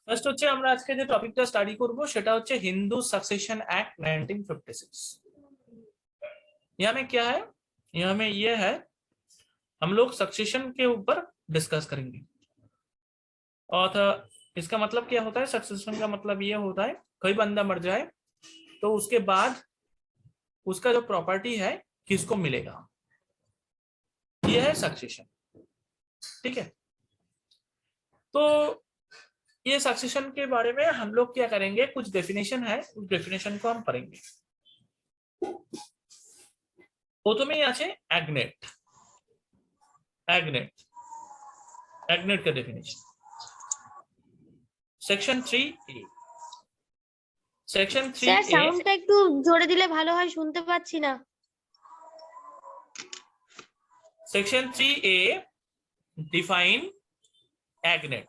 First হচ্ছে আমরা আজকে যে টপিকটা স্টাডি করব সেটা হচ্ছে हिंदू सक्सेशन एक्ट 1956। यहाँ में क्या है, यहाँ में ये है हम लोग सक्सेशन के ऊपर डिस्कस करेंगे। और इसका मतलब क्या होता है, सक्सेशन का मतलब ये होता है कोई बंदा मर जाए तो उसके बाद उसका जो प्रॉपर्टी है किसको मिलेगा, ये है सक्सेशन। ठीक है, तो ये सक्सेशन के बारे में हम लोग क्या करेंगे, कुछ डेफिनेशन है, उस डेफिनेशन को हम पढ़ेंगे। প্রথমেই আছে অ্যাগনেট। অ্যাগনেট অ্যাগনেট का definition section 3A। Section 3A sir সাউন্ডটা একটু জোরে দিলে ভালো হয়, শুনতে পাচ্ছি না। Section 3A define অ্যাগনেট।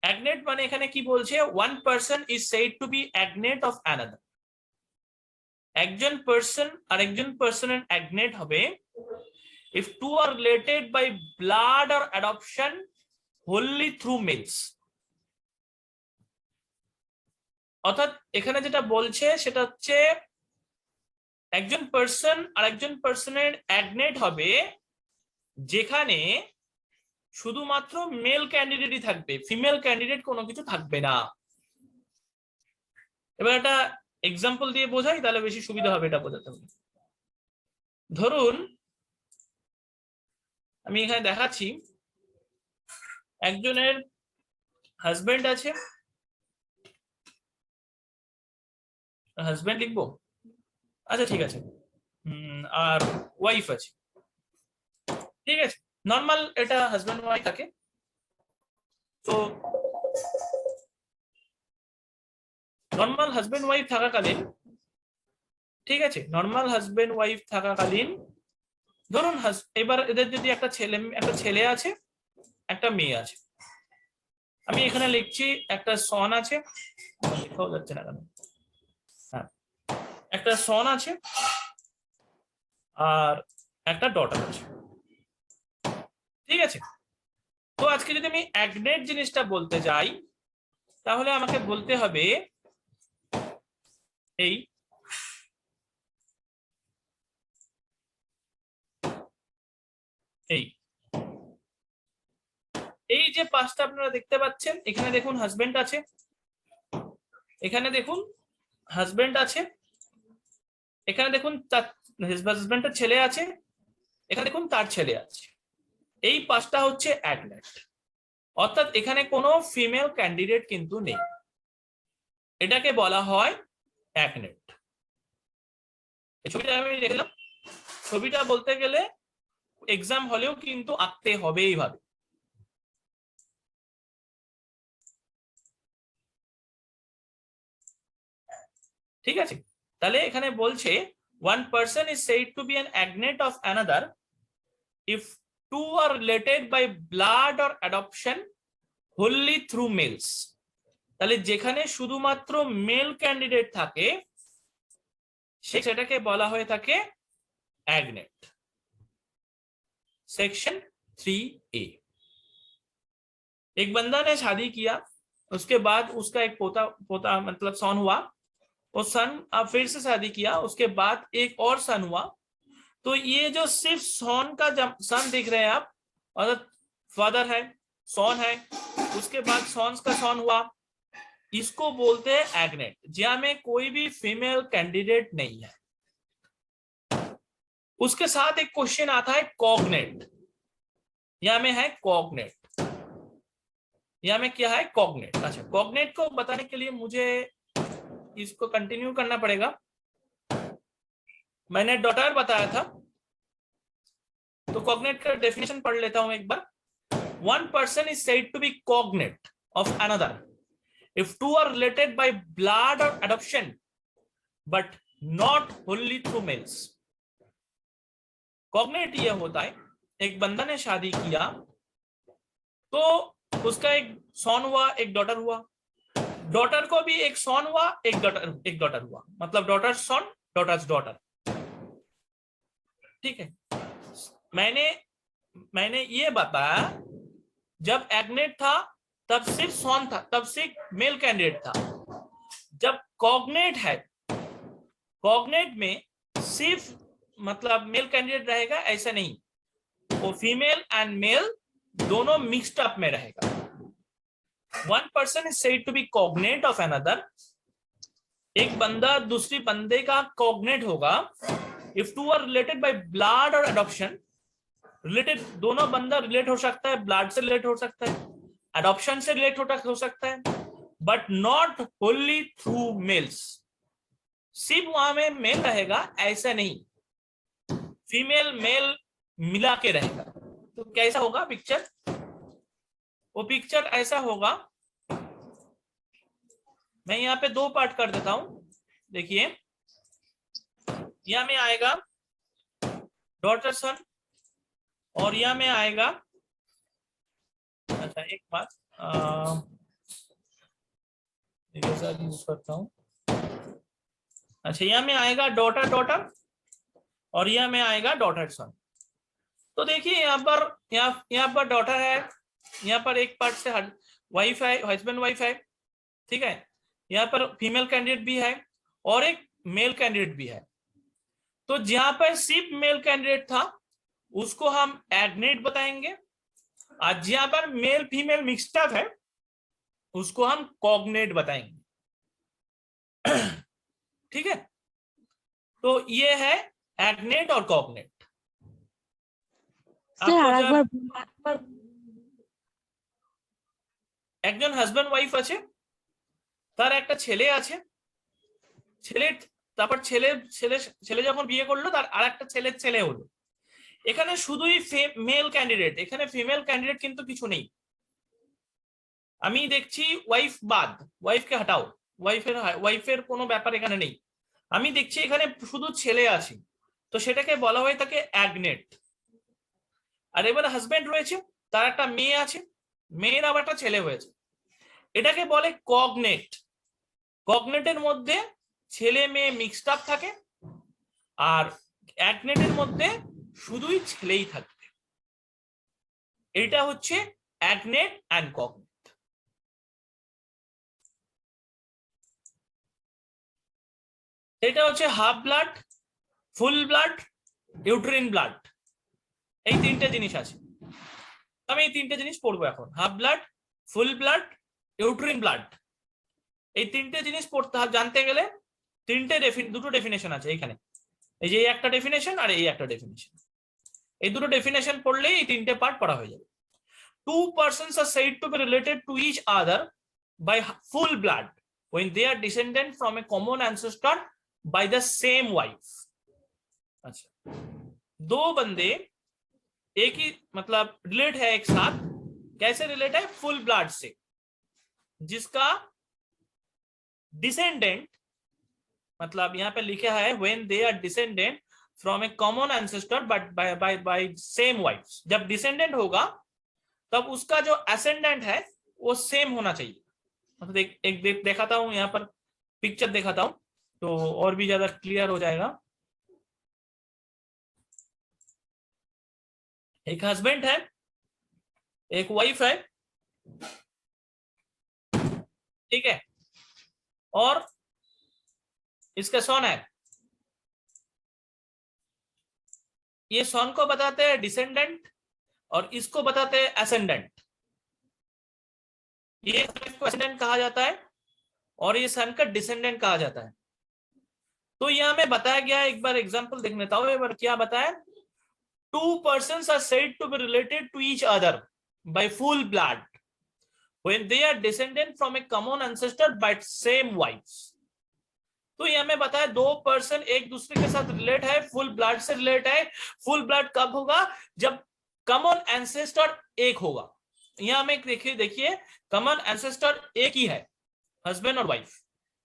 অ্যাগনেট মানে এখানে কি বলছে, one person is said to be agnate of another. একজন পারসন আর একজন পারসনের অ্যাগনেট হবে if two are related by blood or adoption wholly through males। অর্থাৎ এখানে যেটা বলছে সেটা হচ্ছে একজন পারসন আর একজন পারসনের অ্যাগনেট হবে যেখানে শুধুমাত্র মেল ক্যান্ডিডেটই থাকবে, ফিমেল ক্যান্ডিডেট কোনো কিছু থাকবে না। এবার একটা এক্সাম্পল দিয়ে বোঝাই, তাহলে বেশি সুবিধা হবে এটা বোঝাতে হবে। ধরুন আমি এখানে দেখাচ্ছি একজনের হাজবেন্ড আছে, হাজবেন্ড লিখবো, আচ্ছা ঠিক আছে, আর ওয়াইফ আছে। ঠিক আছে, নর্মাল এটা হাজবেন্ড ওয়াইফ থাকে। তো নর্মাল হাজবেন্ড ওয়াইফ থাকাকালীন, ঠিক আছে, নর্মাল হাজবেন্ড ওয়াইফ থাকাকালীন ধরুন এবার এদের যদি একটা ছেলে আছে, একটা মেয়ে আছে। আমি এখানে লিখছি একটা সন আছে, লেখাও যাচ্ছে না কেন, হ্যাঁ, একটা সন আছে আর একটা ডটার আছে। ঠিক আছে, তো আজকে যদি আমি অ্যাগনেট জিনিসটা বলতে যাই তাহলে আমাকে বলতে হবে এই এই এই যে পাঁচটা আপনারা দেখতে পাচ্ছেন, এখানে দেখুন হাজবেন্ড আছে, এখানে দেখুন হাজবেন্ড আছে, এখানে দেখুন তার হাজবেন্ডের ছেলে আছে, এখানে দেখুন তার ছেলে আছে। এই পাঁচটা হচ্ছে অ্যাগনেট, অর্থাৎ এখানে কোনো ফিমেল ক্যান্ডিডেট কিন্তু নেই, এটাকে বলা হয় অ্যাগনেট। এই ছবিটা আমি দেখলাম, ছবিটা বলতে গেলে এক্সাম হলেও কিন্তু আঁকতে হবে এইভাবে। ঠিক আছে, তাহলে এখানে বলছে one person is said to be an agnet of another if two are related by blood or adoption wholly through males। তাহলে যেখানে শুধুমাত্র মেল ক্যান্ডিডেট থাকে সেটাকে বলা হয়ে থাকে অ্যাগনেট। Section 3A। एक बंदा ने शादी किया, उसके बाद उसका एक पोता मतलब सन हुआ, वो सन अब फिर से शादी किया, उसके बाद एक और सन हुआ। तो ये जो सिर्फ सन का सन दिख रहे हैं आप, और फादर है, सन है, उसके बाद सॉन्स का सन हुआ, इसको बोलते हैं एग्नेट, जहां में कोई भी फीमेल कैंडिडेट नहीं है। उसके साथ एक क्वेश्चन आता है कॉग्नेट, यहां में है कॉग्नेट, यहां में क्या है कॉग्नेट। अच्छा, कॉग्नेट को बताने के लिए मुझे इसको कंटिन्यू करना पड़ेगा। मैंने डॉटर बताया था, तो कॉग्नेट का डेफिनेशन पढ़ लेता हूं एक बार। One person is said to be cognate of another if two are related by blood or adoption but not wholly through males। Cognate ये होता है एक बंदा ने शादी किया तो उसका एक सन हुआ, एक डॉटर हुआ, डॉटर को भी एक सन हुआ, एक डॉटर हुआ, मतलब डॉटर सन डॉटर्स डॉटर। ठीक है, मैंने ये बताया जब एग्नेट था तब सिर्फ सॉन था, तब सिर्फ मेल कैंडिडेट था। जब कॉग्नेट है, कॉग्नेट में सिर्फ मतलब मेल कैंडिडेट रहेगा ऐसा नहीं, वो फीमेल एंड मेल दोनों मिक्स्ड अप में रहेगा। One person is said to be cognate of another, एक बंदा दूसरी बंदे का कॉग्नेट होगा if two are related by blood और अडॉप्शन। रिलेटेड, दोनों बंदा रिलेट हो सकता है, ब्लड से रिलेट हो सकता है, अडॉप्शन से रिलेट हो सकता है, but not only through males. सिर्फ वहां में मेल रहेगा ऐसा नहीं, फीमेल मेल मिला के रहेगा। तो कैसा होगा पिक्चर? वो पिक्चर ऐसा होगा, मैं यहाँ पे दो पार्ट कर देता हूं। देखिए यहाँ में आएगा डॉटर सन और यहाँ में आएगा, अच्छा एक बात यूज करता हूँ। अच्छा यहाँ में आएगा डॉटर डॉटर और यहाँ में आएगा डॉटर सन। तो देखिए यहाँ पर डॉटर है, यहाँ पर एक पार्ट से वाइफ है, हस्बैंड वाइफ है, ठीक है। यहाँ पर फीमेल कैंडिडेट भी है और एक मेल कैंडिडेट भी है। तो जहां पर सिर्फ मेल कैंडिडेट था उसको हम एग्नेट बताएंगे, और जहां पर मेल फीमेल मिक्स्ड अप है उसको हम कॉग्नेट बताएंगे। ठीक है, तो ये है एग्नेट और कॉग्नेट। একজন হাজবেন্ড ওয়াইফ আছে, তার একটা ছেলে আছে, তারপর ছেলে যখন বিয়ে করলো তার আরেকটা ছেলে হলো। এখানে শুধুই মেল ক্যান্ডিডেট, এখানে ফিমেল ক্যান্ডিডেট কিন্তু কিছু নেই। আমি দেখছি ওয়াইফ বাদ, ওয়াইফকে হাটাও, ওয়াইফের কোনো ব্যাপার এখানে নেই। আমি দেখছি এখানে শুধু ছেলে আছে, তো সেটাকে বলা হয় তাকে অ্যাগনেট। আর এবারে হাজবেন্ড রয়েছে, তার একটা মেয়ে আছে, মেয়ের আবার একটা ছেলে হয়েছে, এটাকে বলে কগনেট। কগনেটের মধ্যে ছেলে মেয়ে মিক্সড আপ থাকে, আর অ্যাগনেটের মধ্যে শুধুই ছেলেই থাকবে। এটা হচ্ছে অ্যাগনেট অ্যান্ড কগনেট। এটা হচ্ছে হাফ ব্লাড, ফুল ব্লাড, ইউটেরিন ব্লাড, এই তিনটে জিনিস আছে। আমি এই তিনটে জিনিস পড়বো এখন, হাফ ব্লাড, ফুল ব্লাড, ইউটেরিন ব্লাড। এই তিনটে জিনিস পড়তে জানতে গেলে দুটো ডেফিনেশন আছে এখানে, এই যে একটা ডেফিনেশন আর এই একটা ডেফিনেশন, এই দুটো ডেফিনেশন পড়লেই এই তিনটে পার্ট পড়া হয়ে যাবে। Two persons are said to be related to each other by full blood when they are descendant from a common ancestor by the same wife। अच्छा, दो बंदे एक ही मतलब रिलेट है एक साथ, कैसे रिलेट है? फुल ब्लड से, जिसका डिसेंडेंट मतलब यहाँ पे लिखा है when they are descendant from a common ancestor but by same wives। जब डिसेंडेंट होगा तब उसका जो एसेंडेंट है वो सेम होना चाहिए। मतलब एक दिखाता हूं, यहाँ पर पिक्चर दिखाता हूं तो और भी ज्यादा क्लियर हो जाएगा। एक हस्बैंड है, एक वाइफ है, ठीक है, और इसका सन है। ये सन को बताते हैं डिसेंडेंट और इसको बताते हैं एसेंडेंट। ये एसेंडेंट कहा जाता है और ये सन का डिसेंडेंट कहा जाता है। तो यहां में बताया गया है, एक बार एग्जांपल देख लेता हूं। एक बार क्या बताया? Two persons are said to be related to each other by full blood when they are descendant from a common ancestor but same wives। तो यहां में बताया दो पर्सन एक दूसरे के साथ रिलेट है, फुल ब्लड से रिलेट है। फुल ब्लड कब होगा? जब कॉमन एंसेस्टर एक होगा। यहां में देखिए कॉमन एंसेस्टर एक ही है, हस्बैंड और वाइफ।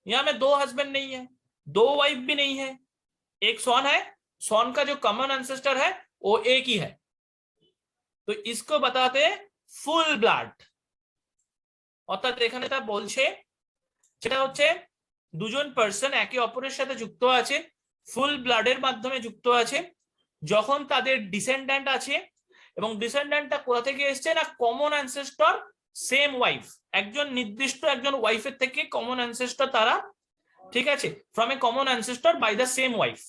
यहां में दो हस्बैंड नहीं है, दो वाइफ भी नहीं है, एक सन है, सन का जो कॉमन एंसेस्टर है वो एक ही है। तो इसको बताते हैं ফুল ব্লাড। অর্থাৎ এখানে তা বলছে সেটা হচ্ছে দুজন পার্সন একে অপরের সাথে যুক্ত আছে, ফুল ব্লাডের মাধ্যমে যুক্ত আছে, যখন তাদের ডিসেন্ডেন্ট আছে এবং ডিসেন্ডেন্টটা কোথা থেকে এসছে না কমন অ্যানসেস্টর সেম ওয়াইফ, একজন নির্দিষ্ট একজন ওয়াইফের থেকে কমন অ্যানসেস্টর তারা, ঠিক আছে, from a common ancestor by the same wife,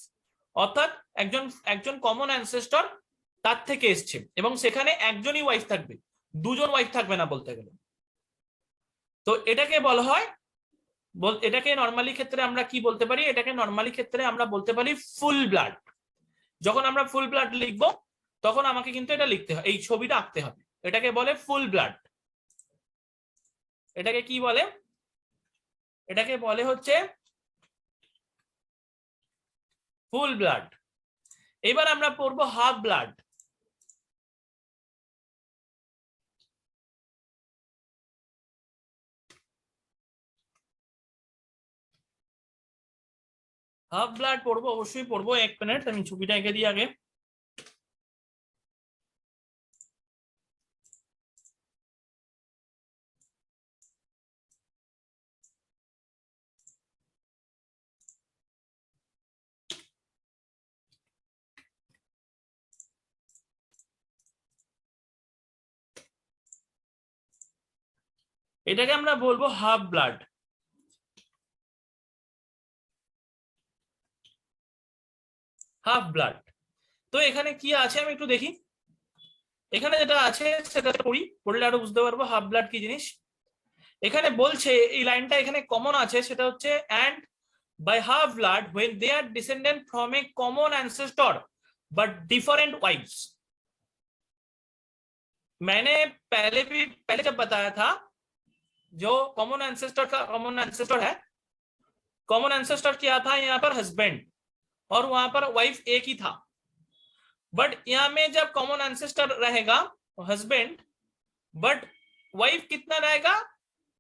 অর্থাৎ একজন কমন অ্যানসেস্টর তার থেকে এসছে এবং সেখানে একজনই ওয়াইফ থাকবে, দুজন ওয়াইফ থাকবে না বলতে গেলে। তো এটাকে বলা হয়, এটাকে নর্মালি ক্ষেত্রে আমরা কি বলতে পারি, এটাকে নর্মালি ক্ষেত্রে আমরা বলতে পারি ফুল ব্লাড। যখন আমরা ফুল ব্লাড লিখবো তখন আমাকে কিন্তু এটা লিখতে হবে, এই ছবিটা আঁকতে হবে, এটাকে বলে ফুল ব্লাড। এটাকে কি বলে, এটাকে বলে হচ্ছে ফুল ব্লাড। এবার আমরা পড়বো হাফ ব্লাড। হাফ ব্লাড পড়বো, অবশ্যই পড়বো, 1 মিনিট আমি ছবিটা এঁকে দিই আগে। এটাকে আমরা বলবো হাফ ব্লাড। হাফ ব্লাড, তো এখানে কি আছে আমি একটু দেখি। এখানে যেটা আছে সেটা পড়লে আরো বুঝতে পারবো হাফ ব্লাড কি জিনিস। এখানে বলছে, এই লাইনটা এখানে কমন আছে, সেটা হচ্ছে and by half blood when they are descendant from a common ancestor but different wives। मैंने पहले जब बताया था जो कॉमन एंसेस्टर है, कॉमन एंसेस्टर क्या था यहाँ पर हस्बैंड, और वहां पर वाइफ एक ही था। बट यहाँ में जब कॉमन एंसेस्टर रहेगा हस्बैंड, बट वाइफ कितना रहेगा,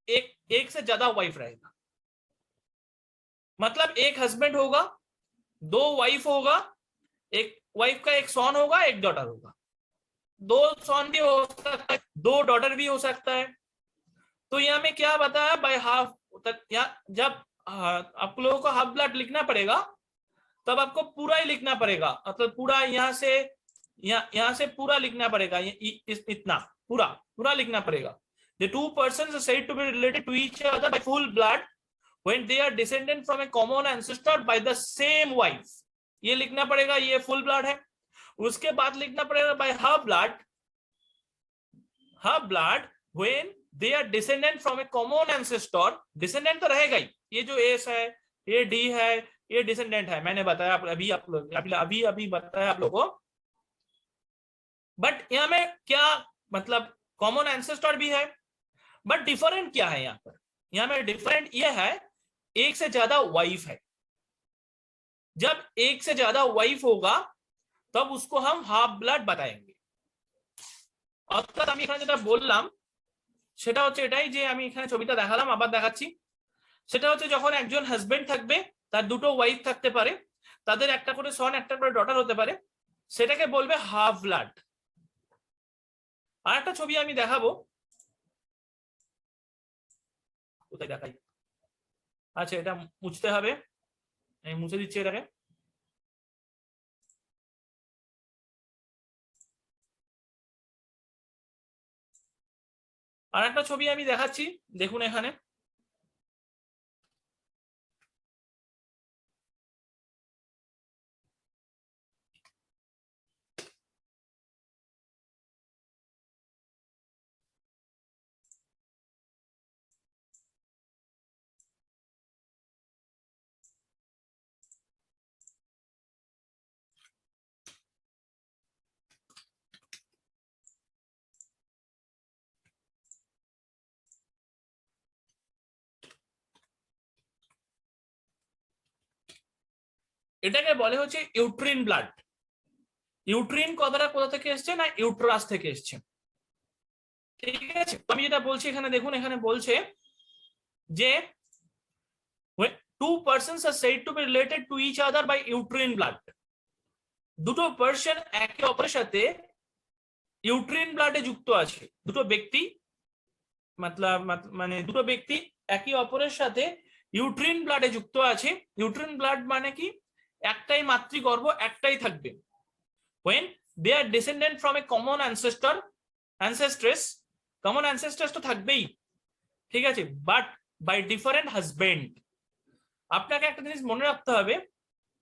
एक से ज्यादा वाइफ रहेगा। मतलब एक हस्बैंड होगा, 2 वाइफ होगा, एक वाइफ का एक सन होगा, एक डॉटर होगा, 2 सन भी हो सकता है, 2 डॉटर भी हो सकता है। तो यहाँ में क्या बताया, बाय हाफ, जब आप लोगों को हाफ ब्लड लिखना पड़ेगा तब आपको पूरा ही लिखना पड़ेगा, मतलब पूरा यहाँ से पूरा लिखना पड़ेगा, इतना पूरा लिखना पड़ेगा। The 2 persons are said to be related to each other by full blood when they are descendant from a common ancestor by the same wife। ये लिखना पड़ेगा, ये फुल ब्लड है। उसके बाद लिखना पड़ेगा by half blood when they are descendant from a common ancestor। descendant तो रहेगा ही, ये जो एस है, ये डी है, ये डिसेंडेंट है, मैंने बताया अभी बताया आप लोगों को। बट यहाँ में क्या मतलब, कॉमन एंसेस्टर भी है, बट डिफरेंट क्या है यहाँ पर, यहाँ में डिफरेंट ये है, एक से ज्यादा वाइफ है। जब एक से ज्यादा वाइफ होगा तब उसको हम हाफ ब्लाड बताएंगे। অর্থাৎ আমি এখানে যেটা বললাম সেটা হচ্ছে এটাই, যে আমি এখানে ছবিটা দেখালাম, আবার দেখাচ্ছি। সেটা হচ্ছে যখন একজন হাজবেন্ড থাকবে, তার 2টো ওয়াইফ থাকতে পারে, তাদের একটা করে সন একটা করে ডটার হতে পারে, সেটাকে বলবে হাফ ব্লাড। আর একটা ছবি আমি দেখাবো, কোথায় দেখাই, আচ্ছা এটা মুছতে হবে, আমি মুছে দিচ্ছি এটাকে। আর একটা ছবি আমি দেখাচ্ছি, দেখুন এখানে এটাকে বলে হচ্ছে ইউট্রিন ব্লাড। ইউট্রিন কথাটা কোথা থেকে এসছে না, ইউট্রাস থেকে এসছে, ঠিক আছে। আমি যেটা বলছি এখানে দেখুন, এখানে বলছে যে 2 persons are said to be related to each other by uterine blood। দুটো পার্সন একে অপরের সাথে ইউট্রিন ব্লাডে যুক্ত আছে, দুটো ব্যক্তি মানে দুটো ব্যক্তি একে অপরের সাথে ইউট্রিন ব্লাডে যুক্ত আছে। ইউট্রিন ব্লাড মানে কি, একটাই মাতৃগর্ভ, একটাই থাকবে। when they are descendant from a common ancestress common ancestors তো থাকবেই, ঠিক আছে, বাট বাই डिफरेंट हस्बैंड। আপনাকে একটা জিনিস মনে রাখতে হবে,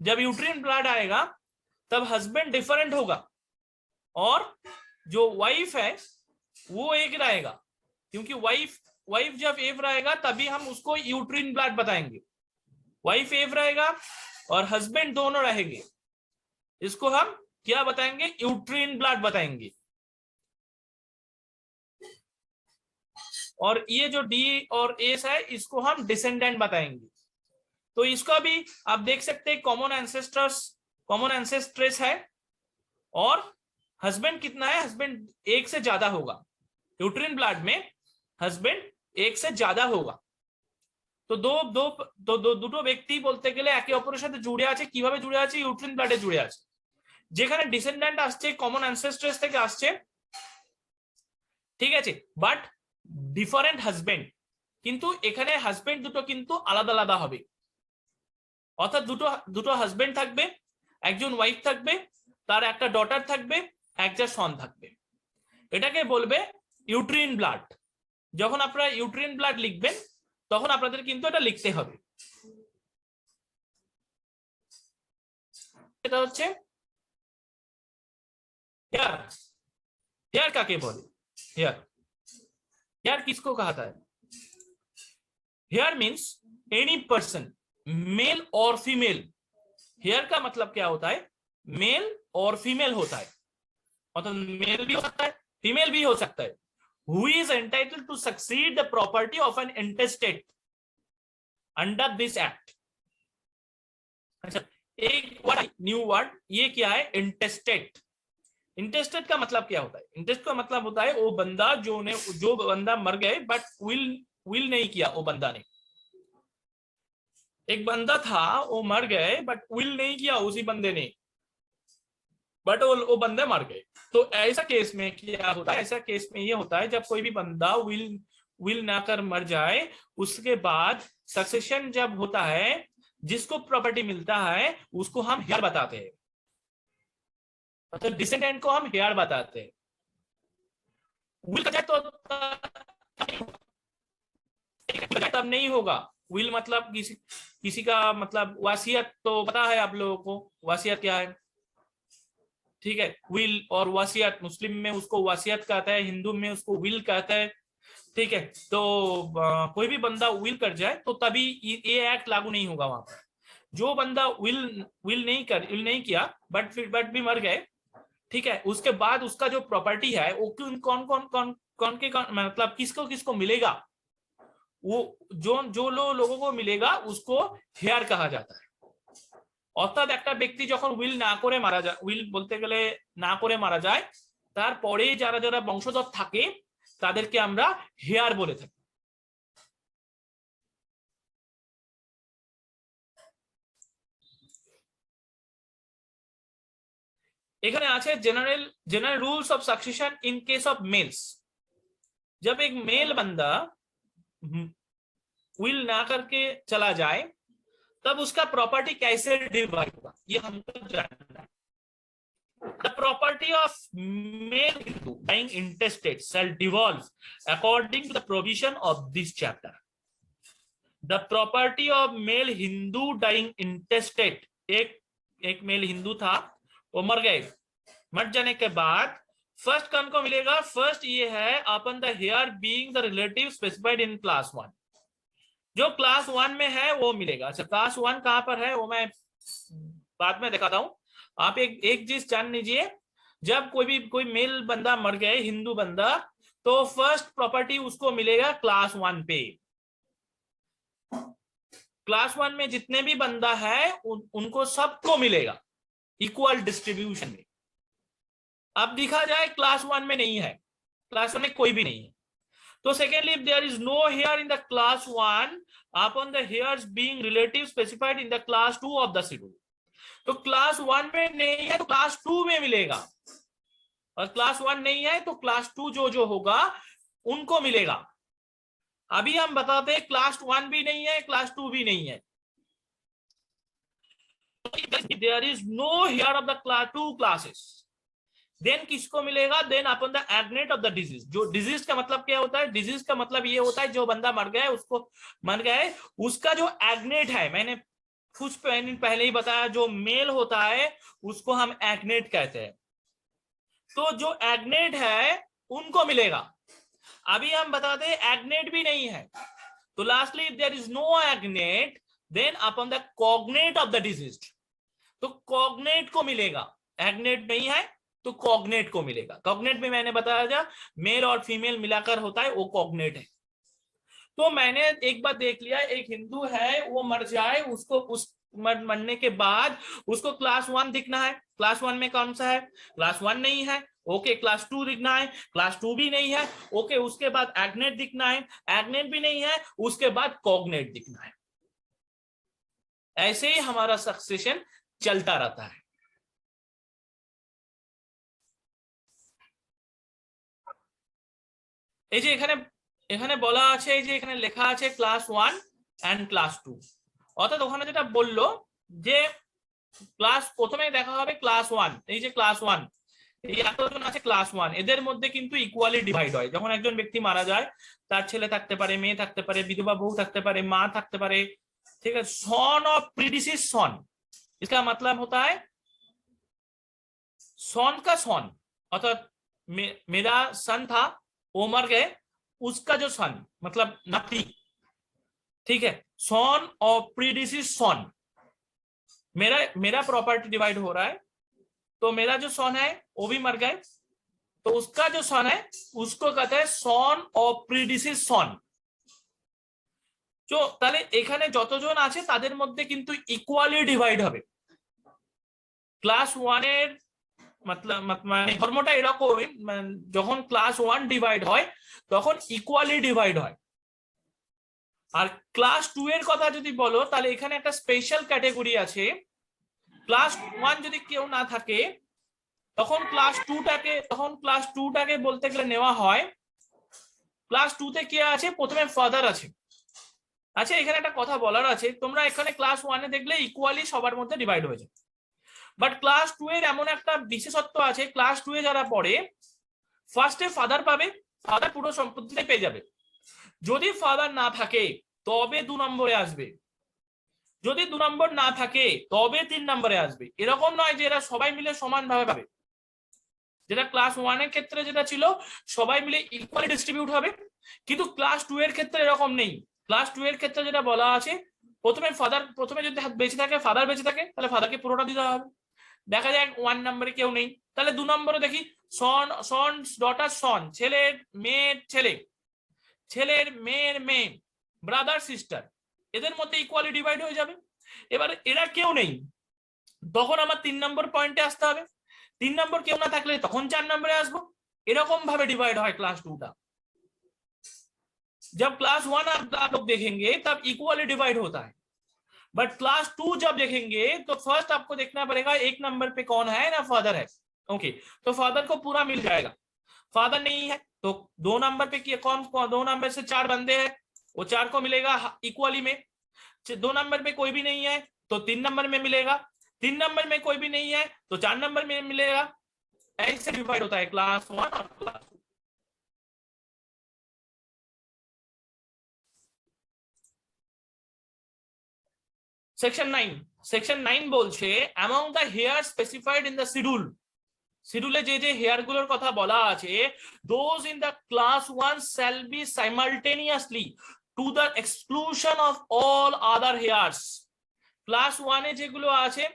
जब यूट्रिन ब्लड आएगा तब हस्बैंड डिफरेंट होगा और जो वाइफ है वो एक रहेगा, क्योंकि वाइफ जब एव रहेगा तभी हम उसको यूट्रिन ब्लड बताएंगे। वाइफ एव रहेगा और हस्बैंड दोनों रहेंगे, इसको हम क्या बताएंगे, यूट्रिन ब्लड बताएंगे। और ये जो डी और एस है इसको हम डिसेंडेंट बताएंगे। तो इसका भी आप देख सकते हैं कॉमन एंसेस्ट्रेस है और हस्बैंड कितना है, हस्बैंड एक से ज्यादा होगा, यूट्रिन ब्लड में हस्बैंड एक से ज्यादा होगा। তো দুটো ব্যক্তি বলতে গেলে একে অপরের সাথে জুড়ে আছে, কিভাবে জুড়ে আছে, ইউট্রিন ব্লাডে জুড়ে আছে। যেখানে ডিসেন্ডেন্ট আসছে কমন অ্যানসেস্ট্রেস থেকে আসছে, ঠিক আছে, বাট ডিফারেন্ট হাজবেন্ড, কিন্তু এখানে হাজবেন্ড দুটো কিন্তু আলাদা আলাদা হবে, অর্থাৎ দুটো হাজবেন্ড থাকবে, একজন ওয়াইফ থাকবে, তার একটা ডটার থাকবে, একটা সন থাকবে, এটাকে বলবে ইউট্রিন ব্লাড। যখন আপনারা ইউট্রিন ব্লাড লিখবেন তখন আপনাদের কিন্তু এটা লিখতে হবে। এটা হচ্ছে हेयर। हेयर काके बोले, हेयर, हेयर किसको कहता है, heir means any person, male और फीमेल। हेयर का मतलब क्या होता है, मेल और फीमेल होता है, मतलब मेल भी हो सकता है फीमेल भी हो सकता है। Who is entitled to succeed the property of an intestate under this act। अच्छा, एक न्यू वर्ड ये क्या है, इंटेस्टेट। इंटेस्टेट का मतलब क्या होता है, इंटेस्ट का मतलब होता है वो बंदा जो बंदा मर गए बट विल नहीं किया, वो बंदा ने, एक बंदा था वो मर गए बट विल नहीं किया उसी बंदे ने, बट वो बंदे मर गए। तो ऐसा केस में क्या होता है, ऐसा केस में ये होता है जब कोई भी बंदा विल ना कर मर जाए, उसके बाद सक्सेशन जब होता है, जिसको प्रॉपर्टी मिलता है उसको हम हेयर बताते हैं, मतलब डिसेंडेंट को हम हेयर बताते हैं। विल का तो तब नहीं होगा, विल मतलब किसी का मतलब वासियत, तो पता है आप लोगों को वासियत क्या है, ठीक है, विल और वासियत, मुस्लिम में उसको वासियत कहता है, हिंदू में उसको विल कहता है, ठीक है। तो कोई भी बंदा विल कर जाए तो तभी ये एक्ट लागू नहीं होगा वहां पर। जो बंदा विल नहीं किया बट भी मर गए, ठीक है, उसके बाद उसका जो प्रॉपर्टी है वो कौन के मतलब किसको मिलेगा, वो जो लोगों को मिलेगा उसको हेयर कहा जाता है। অর্থাৎ একটা ব্যক্তি যখন উইল না করে মারা যায়, উইল বলতে গেলে না করে মারা যায়, তারপরে যারা যারা বংশধর থাকে তাদেরকে আমরা হেয়ার বলে থাকি। এখানে আছে general rules of succession in case of males. जब एक मेल बंदा विल ना करके चला जाए तब उसका प्रॉपर्टी कैसे डिवाइड होगा, ये हमको जानना है। The property of male Hindu dying intestate shall devolve according to the provision of this chapter। The property of male Hindu dying intestate, एक मेल हिंदू था, वो मर गए, मर जाने के बाद फर्स्ट कौन को मिलेगा, फर्स्ट ये है upon the heir being the relative specified in class 1, जो क्लास 1 में है वो मिलेगा। अच्छा, क्लास 1 कहां पर है वो मैं बाद में दिखाता हूं। आप एक चीज जान लीजिए, जब कोई मेल बंदा मर गए, हिंदू बंदा, तो फर्स्ट प्रॉपर्टी उसको मिलेगा क्लास 1 पे। क्लास 1 में जितने भी बंदा है उनको सबको मिलेगा इक्वल डिस्ट्रीब्यूशन में। अब दिखा जाए क्लास 1 में नहीं है, क्लास 1 में कोई भी नहीं है, तो secondly if there is no hair in the class 1 upon the hairs being relative specified in the class 2 of the schedule, तो क्लास 1 में नहीं है तो क्लास 2 में मिलेगा, और क्लास 1 नहीं है तो क्लास 2 जो होगा उनको मिलेगा। अभी हम बताते हैं क्लास 1 भी नहीं है, क्लास 2 भी नहीं है। There is no hair of the class 2 classes, then किसको मिलेगा, then upon the agnate of the disease. जो डिजीज का मतलब क्या होता है, डिजीज का मतलब ये होता है जो बंदा मर गया है उसको, मर गया है उसका जो एग्नेट है, मैंने कुछ पहले ही बताया, जो मेल होता है उसको हम एग्नेट कहते हैं। तो जो एग्नेट है उनको मिलेगा। अभी हम बताते हैं एग्नेट भी नहीं है, तो lastly if there is no agnate then upon the cognate of the disease, तो कॉग्नेट को मिलेगा। एग्नेट नहीं है तो कॉग्नेट को मिलेगा। कॉग्नेट में मैंने बताया था मेल और फीमेल मिलाकर होता है, वो कॉग्नेट है। तो मैंने एक बार देख लिया, एक हिंदू है वो मर जाए, उसको उस मरने के बाद उसको क्लास 1 दिखना है। क्लास 1 में कौन सा है, क्लास 1 नहीं है, ओके। क्लास 2 दिखना है, क्लास 2 भी नहीं है, ओके। उसके बाद एग्नेट दिखना है, एग्नेट भी नहीं है, उसके बाद कॉग्नेट दिखना है। ऐसे ही हमारा सक्सेशन चलता रहता है। এই যে এখানে এখানে বলা আছে, এই যে এখানে লেখা আছে ক্লাস 1 এন্ড ক্লাস 2, অর্থাৎ ওখানে যেটা বললো যে ক্লাস প্রথমে দেখা হবে ক্লাস 1, এই যে ক্লাস 1 এই এতজন আছে ক্লাস 1, এদের মধ্যে কিন্তু ইকুয়ালি ডিভাইড হয়। যখন একজন ব্যক্তি মারা যায় তার ছেলে থাকতে পারে, মেয়ে থাকতে পারে, বিধবা বউ থাকতে পারে, মা থাকতে পারে, ठीक है। सन ऑफ प्रीडिसीज सन, इसका मतलब होता है सन का सन, अर्थात मेरा सन था वो मर गए, उसका जो सन मतलब नाती, ठीक है। सन ऑफ प्रीडिसीज सन, मेरा प्रॉपर्टी डिवाइड हो रहा है, तो मेरा जो सन है वो भी मर गए, तो उसका जो सन है उसको कहते हैं सन ऑफ प्रीडिसीज सन। তো তাহলে এখানে যতজন আছে তাদের মধ্যে কিন্তু ইকুয়ালি ডিভাইড হবে। ক্লাস 1 এর মানে ধর্মটা এরকমই, যখন ক্লাস 1 ডিভাইড হয় তখন ইকুয়ালি ডিভাইড হয়। আর ক্লাস 2 এর কথা যদি বলো তাহলে এখানে একটা স্পেশাল ক্যাটাগরি আছে। ক্লাস 1 যদি কেউ না থাকে তখন ক্লাস 2টাকে বলতে গেলে নেওয়া হয়। ক্লাস 2 তে কে আছে, প্রথমে ফাদার আছে। আচ্ছা, এখানে একটা কথা বলার আছে, তোমরা এখানে ক্লাস 1 এ দেখলে ইকুয়ালি সবার মধ্যে ডিভাইড হয়েছে, বাট ক্লাস 2 এর এমন একটা বিশেষত্ব আছে, ক্লাস 2 এ যারা পড়ে ফার্স্টে ফাদার পাবে, ফাদার পুরো সম্পত্তিটাই পেয়ে যাবে। যদি ফাদার না থাকে তবে 2 নম্বরে আসবে, যদি 2 নম্বর না থাকে তবে 3 নম্বরে আসবে। এরকম নয় যে এরা সবাই মিলে সমানভাবে পাবে, যেটা ক্লাস 1 এর ক্ষেত্রে যেটা ছিল সবাই মিলে ইকুয়ালি ডিস্ট্রিবিউট হবে, কিন্তু ক্লাস 2 এর ক্ষেত্রে এরকম নেই। ক্লাস 2 এর ক্ষেত্রে যেটা বলা আছে, প্রথমে যদি বেঁচে থাকে, ফাদার বেঁচে থাকে, তাহলে ফাদারকে পুরোটা দিতে হবে। দেখা যায় 1 নম্বরে কেউ নেই, তাহলে 2 নম্বরে দেখি সন ডটার সন, ছেলের মেয়ের ছেলে, ছেলের মেয়ের মেয়ে, ব্রাদার সিস্টার, এদের মধ্যে ইকুয়ালি ডিভাইড হয়ে যাবে। এবার এরা কেউ নেই, তখন আমার 3 নম্বর পয়েন্টে আসতে হবে। 3 নম্বর কেউ না থাকলে তখন 4 নম্বরে আসবো। এরকম ভাবে ডিवाइड হয় क्लास 2 টা। जब क्लास 1 आप लोग देखेंगे तब इक्वली डिवाइड होता है, बट क्लास 2 जब देखेंगे तो फर्स्ट आपको देखना पड़ेगा 1 नंबर पे कौन है ना फादर है, ओके। तो फादर को पूरा मिल जाएगा, फादर नहीं है तो 2 नंबर पे कौन, 2 नंबर से 4 बंदे हैं, वो 4 को मिलेगा इक्वली में। 2 नंबर पे कोई भी नहीं है तो 3 नंबर में मिलेगा, 3 नंबर में कोई भी नहीं है तो 4 नंबर में मिलेगा। ऐसे डिवाइड होता है क्लास 1 और क्लास 2। সেকশন 9 বলছে among the hairs specified in the schedule, শিডিউলে যে যে হেয়ার গুলোর কথা বলা আছে, those in the class 1 shall be simultaneously to the exclusion of all other hairs। Class 1 এ যেগুলো আছে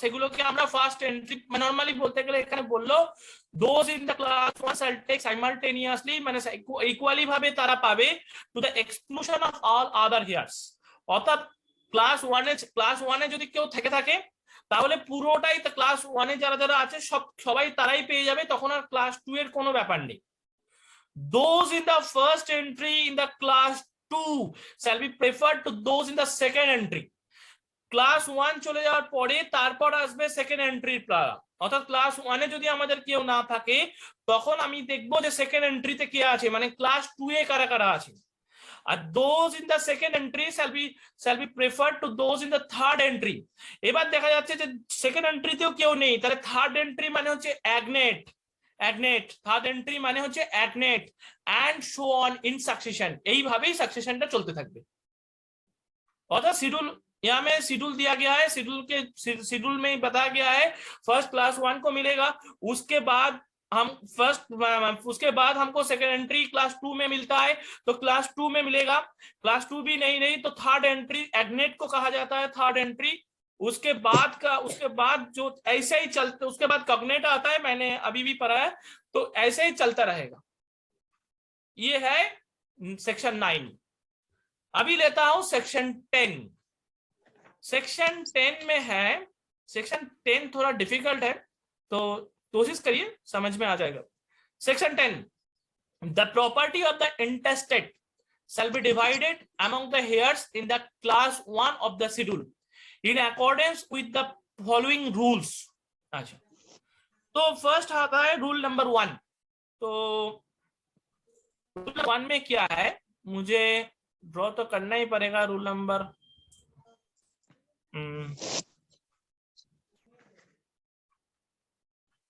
সেগুলোকে আমরা ফার্স্ট এন্ট্রি নরমালি বলতে গেলে এখানে বললো those in the class 1 shall take simultaneously, মানে ইকুয়ালি ভাবে তারা পাবে to the exclusion of all other hairs। অর্থাৎ ক্লাস 1 এ যদি কেউ থেকে থাকে তাহলে পুরোটাই ক্লাস 1 এ যারা যারা আছে সবাই তারাই পেয়ে যাবে, তখন আর ক্লাস 2 এর কোনো ব্যাপার নেই। those in the first entry in the class 2 shall be preferred to those in the second entry। Class 1 চলে যাওয়ার পরে তারপর আসবে সেকেন্ড এন্ট্রির প্লারা, অর্থাৎ ক্লাস 1 এ যদি আমাদের কেউ না থাকে তখন আমি দেখবো যে সেকেন্ড এন্ট্রিতে কে আছে, মানে ক্লাস 2 এ কারা কারা আছে। those in the second entry shall be preferred to those in the third entry। এবার দেখা যাচ্ছে যে সেকেন্ড এন্ট্রিতেও কেউ নেই, তাহলে থার্ড এন্ট্রি মানে হচ্ছে অ্যাগনেট, থার্ড এন্ট্রি মানে হচ্ছে agnate and so on in succession. এইভাবেই সাকসেশনটা চলতে থাকবে। অর্থাৎ শিডিউল, यहाँ में शेड्यूल दिया गया है, शेड्यूल में बताया गया है फर्स्ट क्लास 1 को मिलेगा, उसके बाद हमको सेकेंड एंट्री क्लास 2 में मिलता है, तो क्लास 2 में मिलेगा। क्लास 2 भी नहीं रही तो थर्ड एंट्री एग्नेट को कहा जाता है, थर्ड एंट्री। उसके बाद जो ऐसे ही चलते, उसके बाद कॉग्नेट आता है, मैंने अभी भी पढ़ा है, तो ऐसे ही चलता रहेगा। ये है सेक्शन 9। अभी लेता हूं सेक्शन 10। सेक्शन 10 में है, सेक्शन 10 थोड़ा डिफिकल्ट है, तो कोशिश करिए समझ में आ जाएगा। Section 10, the property of the intestate shall be divided among the heirs in the class 1 of the schedule in accordance with the following rules। अच्छा, तो फर्स्ट आता है रूल नंबर 1। तो रूल नंबर 1 में क्या है, मुझे ड्रॉ तो करना ही पड़ेगा रूल नंबर,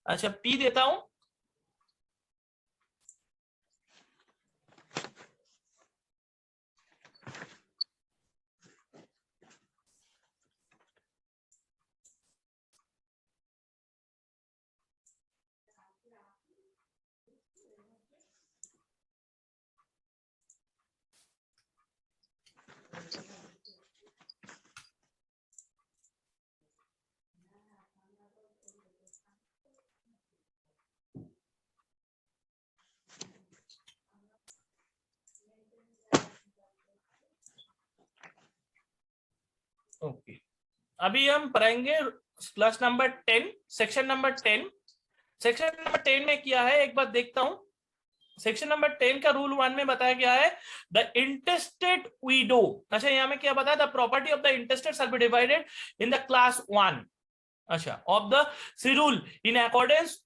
अच्छा पी देता हूं। ओके, अभी हम पढ़ेंगे class number 10, section number 10। Section number 10 में क्या है एक बार देखता हूं। सेक्शन नंबर 10 का रूल 1 में बताया गया है द इंटेस्टेड विडो। अच्छा, यहाँ में क्या बताया, the property of the intestate shall be divided in the class 1, अच्छा, of the schedule in accordance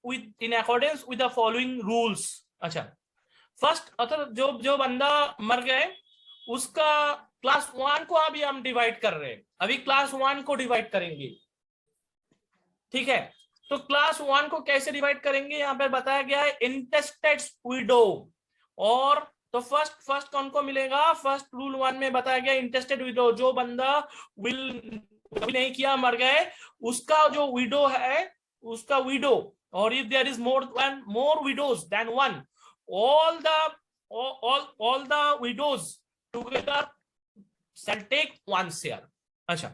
with the following rules. अच्छा, फर्स्ट अर्थात जो बंदा मर गए उसका क्लास 1 को अभी हम डिवाइड कर रहे हैं, अभी क्लास 1 को डिवाइड करेंगे, ठीक है। तो क्लास 1 को कैसे डिवाइड करेंगे, यहाँ पर बताया गया है इंटेस्टेड विडो। और तो फर्स्ट कौन को मिलेगा, फर्स्ट रूल 1 में बताया गया इंटेस्टेड विडो, जो बंदा विल नहीं किया मर गए उसका जो विडो है, उसका विडो, और if there is more widows than one, all the widows together shall take 1 share। अच्छा,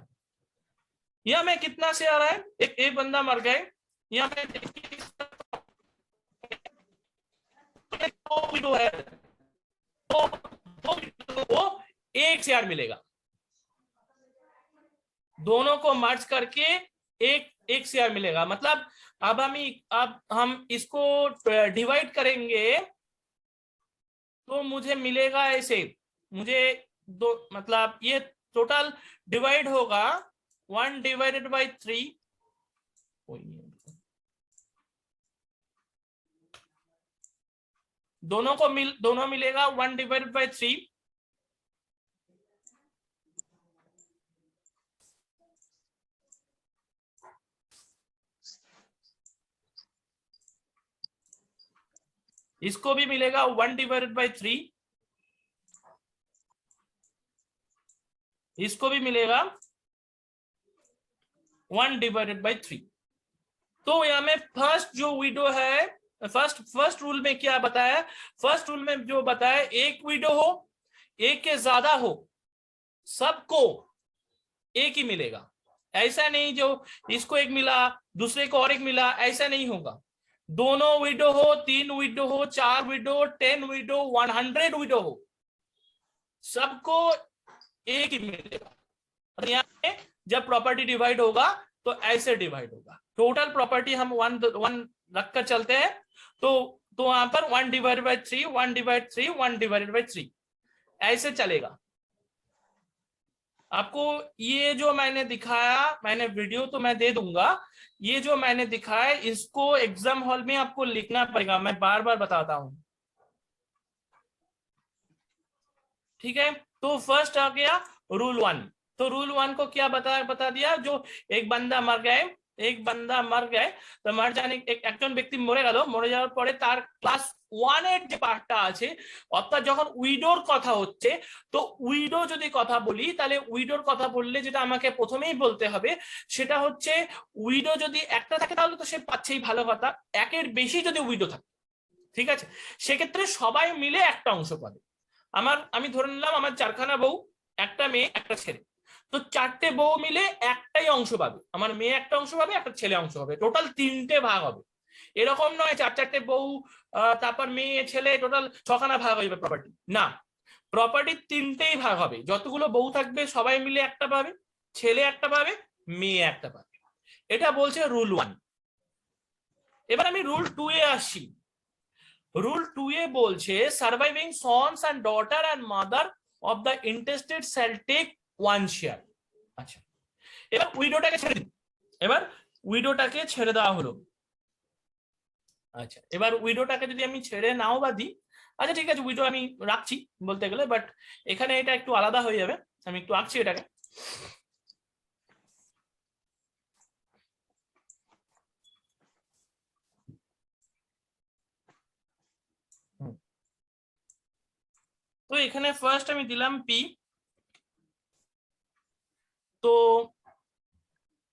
यह में कितना शेयर है, एक बंदा मर गए, यहाँ में दो विडो है, तो दो विडो को 1 शेयर मिलेगा, दोनों को मर्ज करके एक शेयर मिलेगा। मतलब अब हम इसको डिवाइड करेंगे तो मुझे मिलेगा ऐसे, मुझे दो, मतलब ये टोटल डिवाइड होगा 1 डिवाइडेड बाई 3, दोनों मिलेगा 1 डिवाइडेड बाई 3, इसको भी मिलेगा 1 डिवाइडेड बाई 3, इसको भी मिलेगा 1 डिवाइडेड बाई 3। तो यहां में फर्स्ट जो विडो है, फर्स्ट रूल में क्या बताया, फर्स्ट रूल में जो बताया एक विडो हो, एक के ज्यादा हो, सबको एक ही मिलेगा। ऐसा नहीं जो इसको एक मिला दूसरे को और एक मिला, ऐसा नहीं होगा। दोनों विडो हो, 3 विडो हो, 4 विडो, 10 विडो, 100 विडो हो, सबको एक ही मिलेगा। और यहाँ पे जब प्रॉपर्टी डिवाइड होगा तो ऐसे डिवाइड होगा, टोटल प्रॉपर्टी हम 1 रखकर चलते हैं, तो वहां पर 1 divide by 3, 1 divide 3, 1 divided by 3 ऐसे चलेगा। आपको ये जो मैंने दिखाया, मैंने वीडियो तो मैं दे दूंगा, ये जो मैंने दिखाया इसको एग्जाम हॉल में आपको लिखना पड़ेगा, मैं बार बार बताता हूं। ठीक है, तो फर्स्ट आ गया रूल 1। तो रूल 1 को क्या बता दिया, जो एक बंदा मर गए, তো মার জানি একজন ব্যক্তি মরে যাওয়ার পরে তার ক্লাস 1 এর যে পার্টটা আছে, অর্থাৎ যখন উইডোর কথা হচ্ছে, তো উইডো যদি কথা বলি তাহলে উইডোর কথা বললে যেটা আমাকে প্রথমেই বলতে হবে সেটা হচ্ছে উইডো যদি একটা থাকে তাহলে তো সে পাচ্ছেই, ভালো কথা। একের বেশি যদি উইডো থাকে, ঠিক আছে, সেক্ষেত্রে সবাই মিলে একটা অংশ পাবে। আমি ধরে নিলাম আমার 4খানা বউ, একটা মেয়ে একটা ছেলে, তো 4টে বউ মিলে একটাই অংশ পাবে। আমার মেয়ে একটা অংশ পাবে, একটা ছেলে অংশ পাবে, টোটাল 3টে ভাগ হবে। এরকম নয় 4 বউ তারপর মেয়ে ছেলে টোটাল 6খানা ভাগ হয়ে যাবে প্রপার্টি, না, প্রপার্টি 3টেই ভাগ হবে। যতগুলো বউ থাকবে সবাই মিলে একটা পাবে, ছেলে একটা পাবে, মেয়ে একটা পাবে। এটা বলছে রুল 1। এবার আমি রুল 2 এ আসি। রুল 2 এ বলছে surviving sons and daughter and mother of the intestate shall take 1 share. আচ্ছা, এবার উইডোটাকে ছেড়ে দেওয়া হলো। আচ্ছা, এবার উইডোটাকে যদি আমি ছেড়ে নাও বা দিই, আচ্ছা ঠিক আছে, উইডো আমি রাখছি বলতে গেলে, বাট এখানে এটা একটু আলাদা হয়ে যাবে। আমি একটু আঁকছি এটাকে। তো এখানে ফার্স্ট আমি দিলাম পি। তো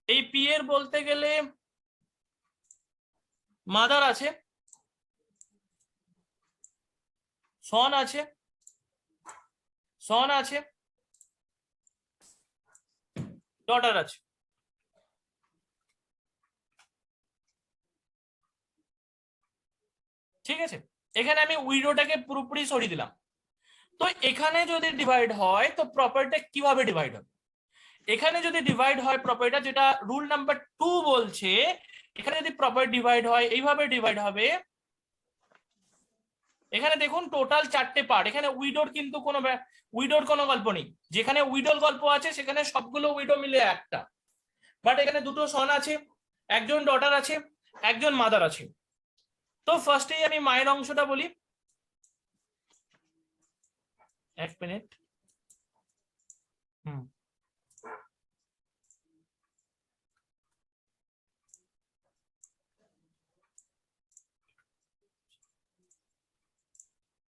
এই পি এর বলতে গেলে মাদার আছে, সন আছে, ডটার আছে। ঠিক আছে, এখানে আমি উইডোটাকে পুরোপুরি সরিয়ে দিলাম। তো এখানে যদি ডিভাইড হয় তো প্রপার্টিটা কিভাবে ডিভাইড হবে? এখানে যদি ডিভাইড হয় প্রপার্টিটা, যেটা রুল নাম্বার 2 বলছে, এখানে যদি প্রপার্টি ডিভাইড হয় এইভাবে ডিভাইড হবে। এখানে দেখুন টোটাল 4টে পার্ট, এখানে উইডোর কিন্তু কোনো গল্প নেই। যেখানে উইডোর গল্প আছে সেখানে সবগুলো উইডো মিলে একটা, বাট এখানে দুটো সন আছে, একজন ডটার আছে, একজন মাদার আছে। তো ফার্স্টেই আমি মায়ের অংশটা বলি। এক মিনিট।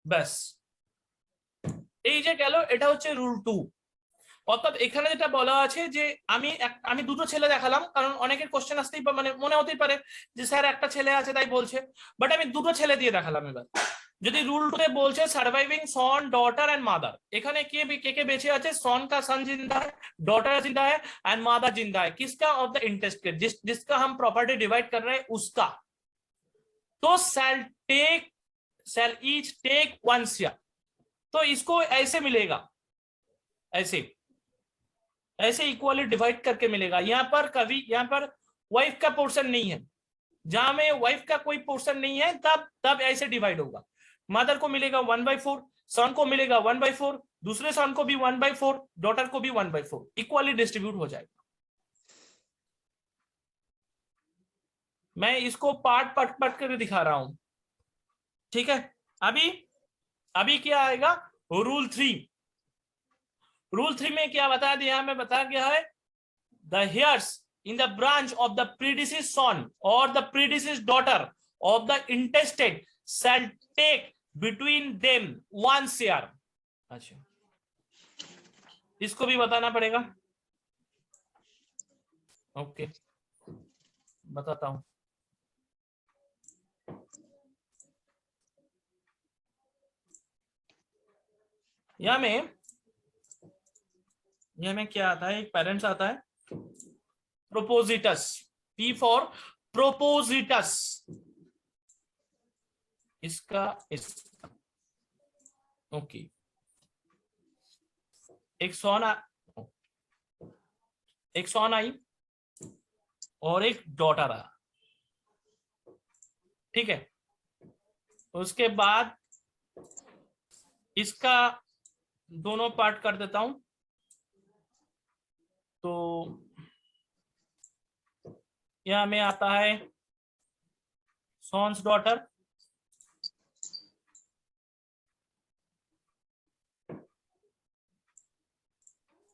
ব্যাস, এই যে গেল, এটা হচ্ছে রুল 2। অর্থাৎ এখানে যেটা বলা আছে যে আমি দুটো ছেলে দেখালাম, কারণ অনেকের কোশ্চেন আসতেই মানে মনে হতেই পারে যে স্যার একটা ছেলে আছে তাই বলছে, বাট আমি দুটো ছেলে দিয়ে দেখালাম। এবার যদি রুল 2 বলছে surviving son daughter and mother, এখানে কে কে বেঁচে আছে? সন का सन जिंदा है, डॉटर जिंदा है एंड मादर जिंदा है। किसका? ऑफ द इंटेस्ट के, जिसका हम प्रॉपर्टी डिवाइड कर रहे हैं उसका। तो shall each take 1 शेयर। तो इसको ऐसे मिलेगा, ऐसे इक्वली डिवाइड करके मिलेगा। यहाँ पर वाइफ का पोर्शन नहीं है, जहां में वाइफ का कोई पोर्शन नहीं है तब ऐसे डिवाइड होगा। मदर को मिलेगा 1/4, सन को मिलेगा 1/4, दूसरे सन को भी 1/4, डॉटर को भी 1/4, इक्वली डिस्ट्रीब्यूट हो जाएगा। मैं इसको पार्ट करके दिखा रहा हूं, ठीक है। अभी क्या आएगा? रूल 3। रूल 3 में क्या बता दिया हमें? बता गया है the heirs in the branch of the predeceased son or the predeceased daughter of the intestate shall take between them 1 share। अच्छा, इसको भी बताना पड़ेगा। ओके, बताता हूं। यहाँ में क्या आता है? एक पेरेंट्स आता है, प्रोपोजिटस, P फॉर प्रोपोजिटस, इसका ओके। एक सॉन आई और एक डॉटर आया, ठीक है। उसके बाद इसका दोनों पार्ट कर देता हूं। तो यहां में आता है सॉन्स डॉटर,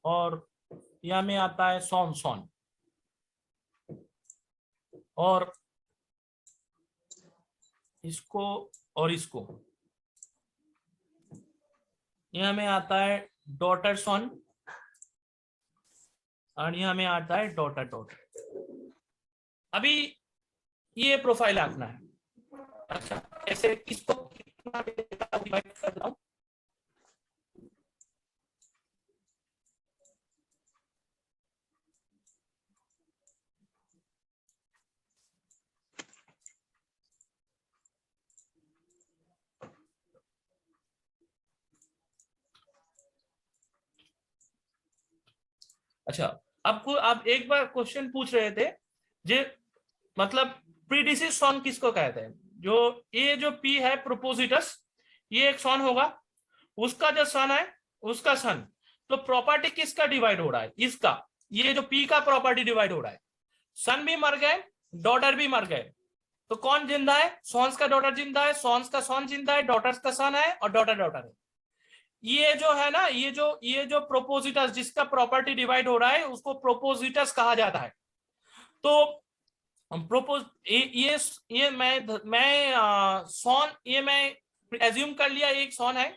और यहाँ में आता है सॉन सॉन, और इसको और इसको यहाँ में आता है डॉटर सॉन, और यहाँ में आता है डॉटर डॉटर। अभी ये प्रोफाइल आंकना है। अच्छा, ऐसे किसको कितना डिवाइड कर रहा हूं। अच्छा, आपको आप एक बार क्वेश्चन पूछ रहे थे जे मतलब प्रीडिसिस सॉन किसको कहते हैं। जो ये जो पी है प्रोपोजिटस, ये एक सॉन होगा, उसका जो सन है उसका सन, तो प्रॉपर्टी किसका डिवाइड हो रहा है, इसका। ये जो पी का प्रॉपर्टी डिवाइड हो रहा है, सन भी मर गए, डॉटर भी मर गए, तो कौन जिंदा है, सॉन्स का डॉटर जिंदा है, सॉन्स का सॉन जिंदा है, डॉटर्स का सन है, और डॉटर डॉटर है। ये जो है ना, ये जो प्रोपोजिटस जिसका प्रॉपर्टी डिवाइड हो रहा है उसको प्रोपोजिटस कहा जाता है। तो प्रोपोज ये मैं सॉन, ये मैं एज्यूम कर लिया एक सॉन है,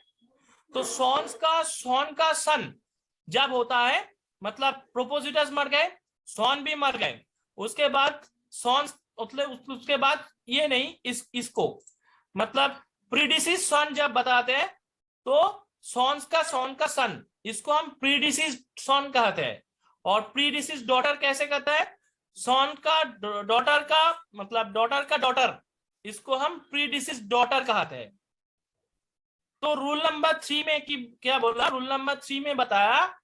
तो सॉन का सन जब होता है, मतलब प्रोपोजिटस मर गए, सॉन भी मर गए, उसके बाद सॉन, मतलब उसके बाद ये नहीं, इसको मतलब प्रीडिसिस सॉन जब बताते हैं तो सॉन का सन, इसको हम प्रीडिसिस सॉन कहते हैं। और प्रीडिसिस डॉटर कैसे कहता है, सॉन का डॉटर का, मतलब डॉटर का डॉटर, इसको हम प्रीडिसिस डॉटर कहते हैं। तो रूल नंबर 3 में क्या बोला, रूल नंबर 3 में बताया,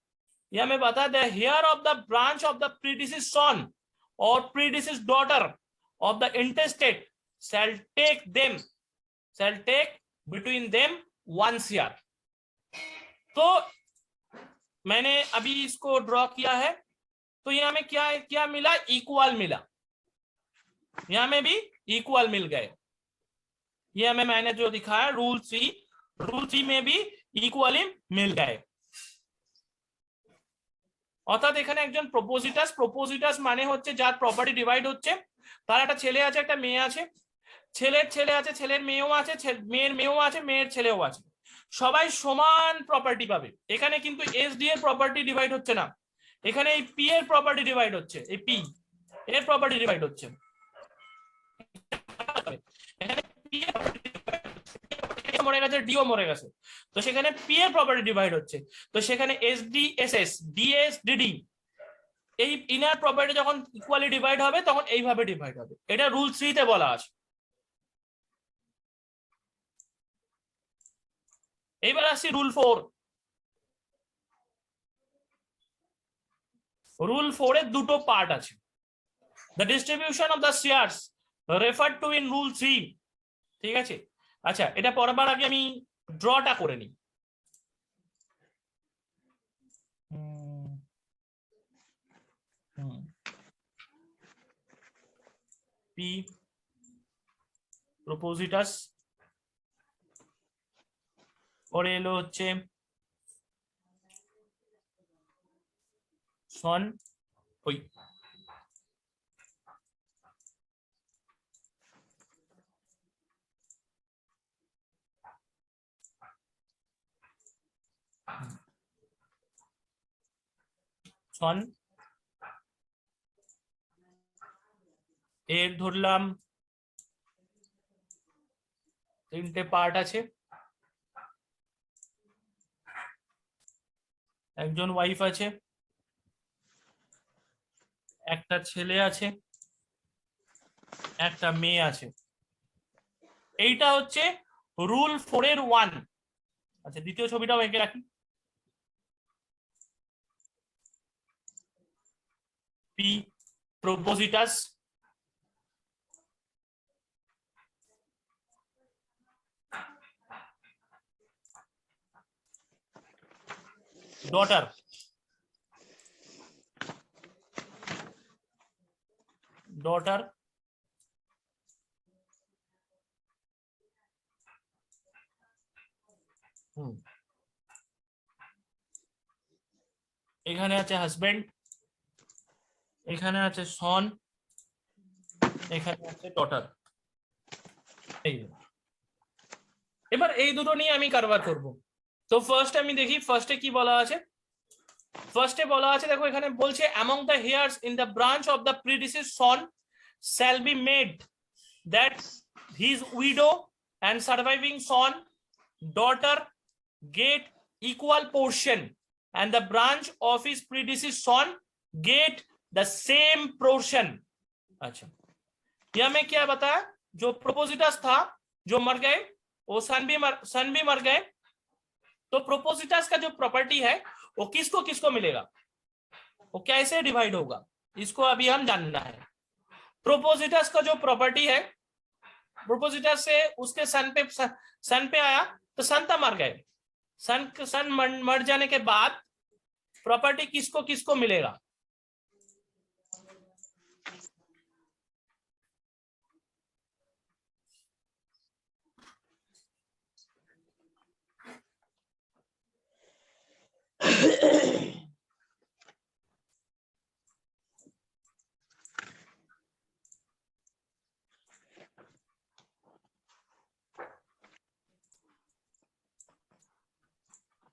यह मैं बता the heir of the branch of the predeceased son और predeceased daughter of the intestate shall take between them 1 year। तो मैंने अभी इसको ड्रॉ किया है, तो यहाँ में क्या क्या मिला, इक्वल मिला, यहाँ में भी इक्वल मिल गए। ये हमें मैंने जो दिखाया रूल 3 में भी इक्वली मिल गए। অর্থাৎ এখানে একজন প্রপোজিটাস মানে হচ্ছে যার প্রপার্টি ডিভাইড হচ্ছে, তার একটা ছেলে আছে একটা মেয়ে আছে, ছেলের ছেলে আছে ছেলের মেয়েও আছে, মেয়ের মেয়েও আছে মেয়ের ছেলেও আছে, সবাই সমান প্রপার্টি পাবে। এখানে কিন্তু এস ডি এর প্রপার্টি ডিভাইড হচ্ছে না, এখানে এই পি এর প্রপার্টি ডিভাইড হচ্ছে, এই পি এর প্রপার্টি ডিভাইড হচ্ছে। এখানে পি এর মরে গেছে, ডিও মরে গেছে, তো সেখানে পি এর প্রপার্টি ডিভাইড হচ্ছে, তো সেখানে S D S S DS DD এই ইনার প্রপার্টি যখন ইকুয়ালি ডিভাইড হবে তখন এইভাবে ডিভাইড হবে। এটা রুল 3 তে বলা আছে। এবার আসছি রুল 4। রুল 4 এর দুটো পার্ট আছে। The distribution of the shares referred to in rule 3, ঠিক আছে। আচ্ছা, এটা পড়বার আগে আমি ড্রটা করে নিই। পি প্রপোজিটাস, পরে এলো হচ্ছে সন, ওই সন, এর ধরলাম 3টে পার্ট আছে, একজন ওয়াইফ আছে, একটা ছেলে আছে, একটা মেয়ে আছে। এইটা হচ্ছে রুল 4 এর 1। আচ্ছা, দ্বিতীয় ছবিটাও এঁকে রাখি। পি প্রপোজিটাস, ডটার, ডটার, এখানে আছে হাজবেন্ড, এখানে আছে সন, এখানে আছে ডটার। এবার এই দুটো নিয়ে আমি কারবার করব। তো ফার্স্ট আমি দেখি ফার্স্টে কি বলা আছে। ফার্স্টে বলা আছে, দেখো এখানে বলছে among the heirs in the branch of the predeceased son shall be made that his widow and surviving son daughter get equal portion and the branch of his predeceased son get the same portion। अच्छा, यह में क्या बताया, जो प्रोपोजिटस था जो मर गए, वो सन भी मर गए, तो प्रोपोजिटस का जो प्रॉपर्टी है वो किसको किसको मिलेगा, वो कैसे डिवाइड होगा, इसको अभी हम जानना है। प्रोपोजिटस का जो प्रॉपर्टी है, प्रोपोजिटस से उसके सन पे आया, तो सन तो मर गए, सन मर जाने के बाद प्रॉपर्टी किसको किसको मिलेगा।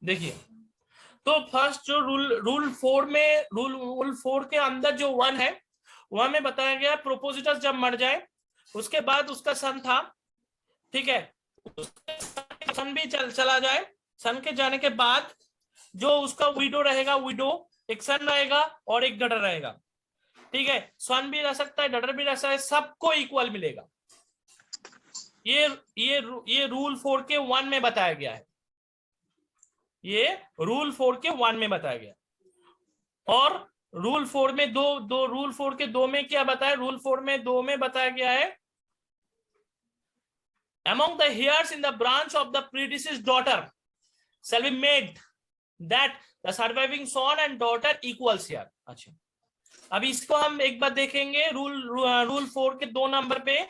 देखिए, तो फर्स्ट जो रूल 4 में, रूल 4 के अंदर जो 1 है वह में बताया गया प्रोपोजिटस जब मर जाए उसके बाद उसका सन था, ठीक है, सन भी चला जाए, सन के जाने के बाद जो उसका विडो रहेगा, विडो एक सन रहेगा और एक डटर रहेगा, ठीक है, सन भी रह सकता है, डटर भी रह सकता है, सबको इक्वल मिलेगा। ये रूल 4 के 1 में बताया गया है, ये रूल 4 के 1 में बताया गया। और रूल 4 में दो रूल 4 के 2 में क्या बताया, रूल 4 में 2 में बताया गया है among the heirs in the branch of the predeceased daughter shall be made that the surviving son and daughter equals here। अच्छा, अब इसको हम एक बार देखेंगे। रूल 4 के 2 नंबर पे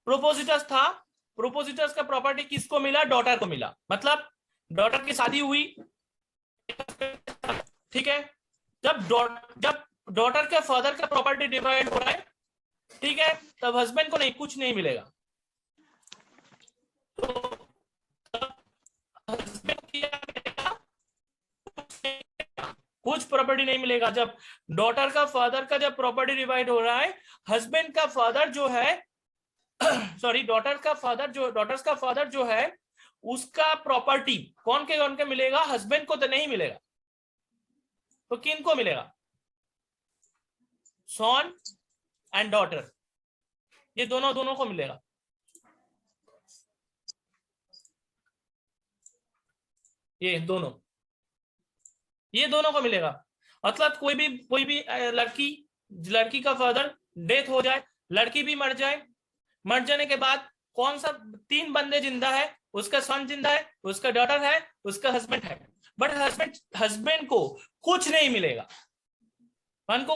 प्रोपोजिटस था, प्रोपोजिटस का प्रॉपर्टी किसको मिला, डॉटर को मिला, मतलब डॉटर की शादी हुई, ठीक है, जब डॉटर के फादर का प्रॉपर्टी डिवाइड हो रहा है, ठीक है, तब हस्बैंड को नहीं, कुछ नहीं मिलेगा, तो हस्बैंड क्या, कुछ प्रॉपर्टी नहीं मिलेगा। जब डॉटर का फादर का जब प्रॉपर्टी डिवाइड हो रहा है, हस्बैंड का फादर जो है सॉरी डॉटर्स का फादर जो है उसका प्रॉपर्टी कौन के मिलेगा, हस्बैंड को तो नहीं मिलेगा, तो किन को मिलेगा, सॉन एंड डॉटर, ये दोनों को मिलेगा। ये दोनों को मिलेगा। मतलब कोई भी लड़की का फादर डेथ हो जाए, लड़की भी मर जाए, मर जाने के बाद कौन सा 3 बंदे जिंदा है, उसका सन जिंदा है, उसका डॉटर है, उसका हस्बैंड है, बट हस्बैंड को कुछ नहीं मिलेगा, उनको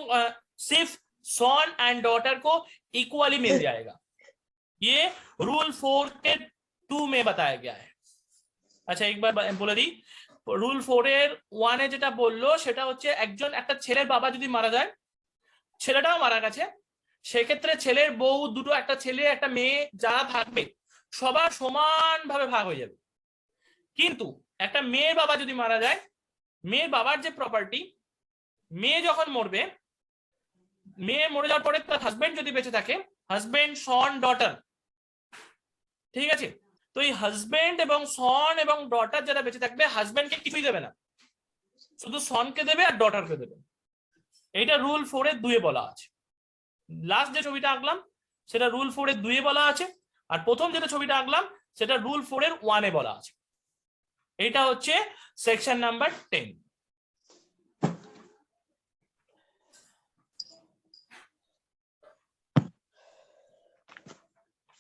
सिर्फ सन एंड डॉटर को इक्वली मिल जाएगा। ये रूल 4 के 2 में बताया गया है। আচ্ছা, একবার বলে দিই, রুল 4 এর 1 এ যেটা বললো সেটা হচ্ছে একটা ছেলের বাবা যদি মারা যায়, ছেলেটাও মারা গেছে, সেক্ষেত্রে ছেলের বউ দুটো, একটা ছেলে একটা মেয়ে যারা থাকবে সবার সমানভাবে ভাগ হয়ে যাবে। কিন্তু একটা মেয়ের বাবা যদি মারা যায়, মেয়ের বাবার যে প্রপার্টি, মেয়ে যখন মরবে, মেয়ে মরে যাওয়ার পরে তার হাজবেন্ড যদি বেঁচে থাকে, হাজবেন্ড সন ডটার, ঠিক আছে, তো এই হাজবেন্ড এবং সন এবং ডটার যারা বেঁচে থাকবে, হাজবেন্ডকে কিছুই দেবে না, শুধু সনকে দেবে আর ডটারকে দেবে। এইটা রুল 4 এর 2 এ বলা আছে। লাস্ট যে ছবিটা আঁকলাম সেটা রুল 4 এর 2 এ বলা আছে, আর প্রথম যেটা ছবিটা আঁকলাম সেটা রুল 4 এর 1 এ বলা আছে। এটা হচ্ছে সেকশন নাম্বার 10।